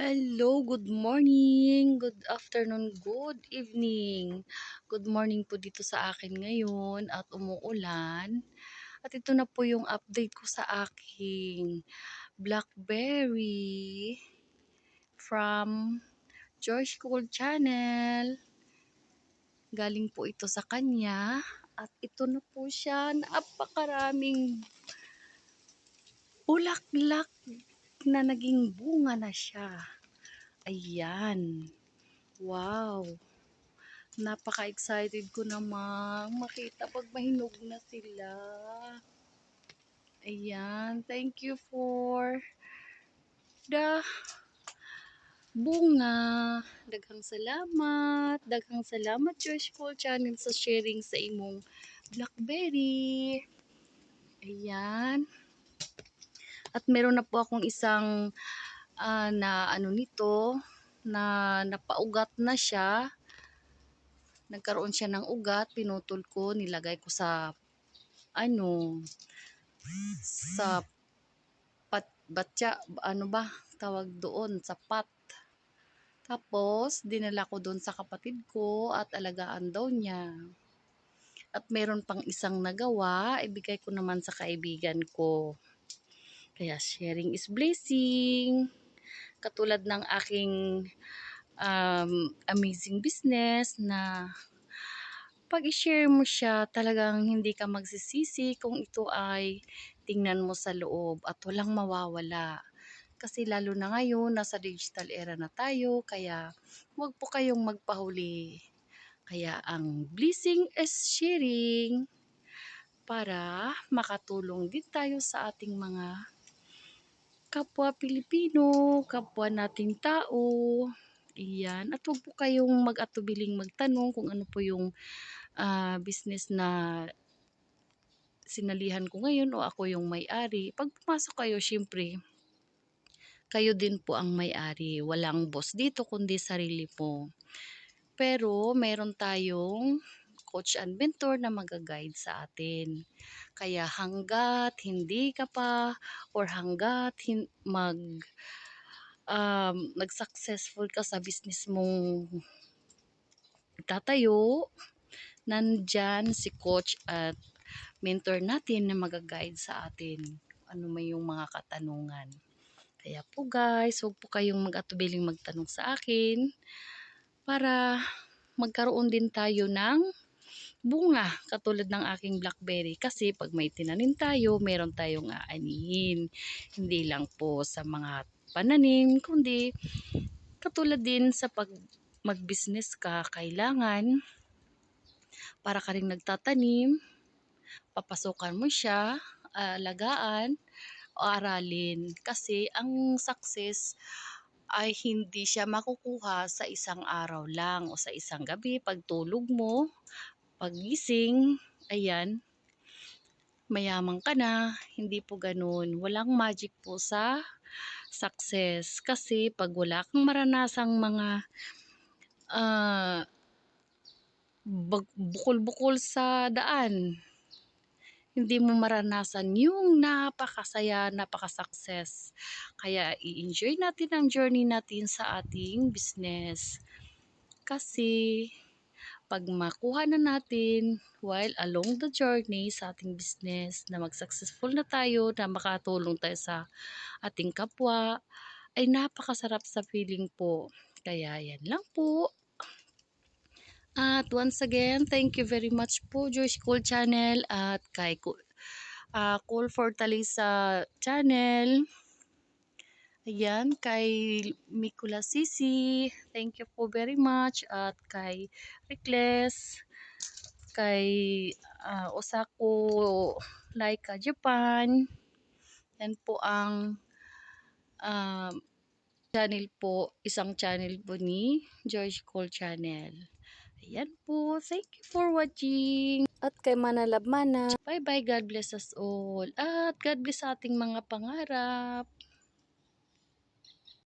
Hello, good morning, good afternoon, good evening. Good morning po dito sa akin ngayon at umuulan. At ito na po yung update ko sa aking Blackberry from George Cole Channel. Galing po ito sa kanya at ito na po siya. Napakaraming bulaklak na naging bunga na siya. Ayan. Wow. Napaka-excited ko namang makita pag mahinog na sila. Ayan. Thank you for the bunga. Daghang salamat. Daghang salamat, Josh Cole Channel, sa sharing sa imong Blackberry. Ayan. At meron na po akong isang na ano nito, na napaugat na siya. Nagkaroon siya ng ugat, pinutol ko, nilagay ko sa sa batya, ano ba tawag doon, sa pot. Tapos dinala ko doon sa kapatid ko at alagaan daw niya. At meron pang isang nagawa, ibigay ko naman sa kaibigan ko. Kaya sharing is blessing. Katulad ng aking amazing business na pag i-share mo siya, talagang hindi ka magsisisi kung ito ay tingnan mo sa loob at walang mawawala. Kasi lalo na ngayon, nasa digital era na tayo, kaya huwag po kayong magpahuli. Kaya ang blessing is sharing para makatulong din tayo sa ating mga kapwa Pilipino, kapwa nating tao. Iyan. At huwag po kayong mag-atubiling magtanong kung ano po yung business na sinalihan ko ngayon o ako yung may-ari. Pag pumasok kayo, syempre, kayo din po ang may-ari. Walang boss dito kundi sarili po. Pero meron tayong coach and mentor na mag-guide sa atin. Kaya hanggat hindi ka pa or hanggat nag-successful ka sa business mong tatayo, nandyan si coach at mentor natin na mag-guide sa atin ano may yung mga katanungan. Kaya po guys, huwag po kayong mag-atubiling magtanong sa akin para magkaroon din tayo ng bunga katulad ng aking blackberry. Kasi pag may tinanim tayo, meron tayong aanihin. Hindi lang po sa mga pananim, kundi katulad din sa pag mag-business ka, kailangan para ka rin nagtatanim, papasukan mo siya, alagaan, o aralin. Kasi ang success ay hindi siya makukuha sa isang araw lang o sa isang gabi. Pagtulog mo, paggising, ayan, mayaman ka na. Hindi po ganun. Walang magic po sa success. Kasi pag wala kang maranasang mga bukol-bukol sa daan, hindi mo maranasan yung napakasaya, napaka-success. Kaya i-enjoy natin ang journey natin sa ating business. Kasi pag makuha na natin while along the journey sa ating business na mag-successful na tayo, na makatulong tayo sa ating kapwa, ay napakasarap sa feeling po. Kaya yan lang po. At once again, thank you very much po Joyce Cole Channel at kay Cole Fortaleza Channel. Ayan, kay Mikula Sisi, thank you po very much. At kay Rickless, kay Osako Laika Japan. Yan po ang channel po, isang channel po ni George Cole Channel. Ayan po, thank you for watching. At kay Manalab Mana, bye bye, God bless us all. At God bless sa ating mga pangarap.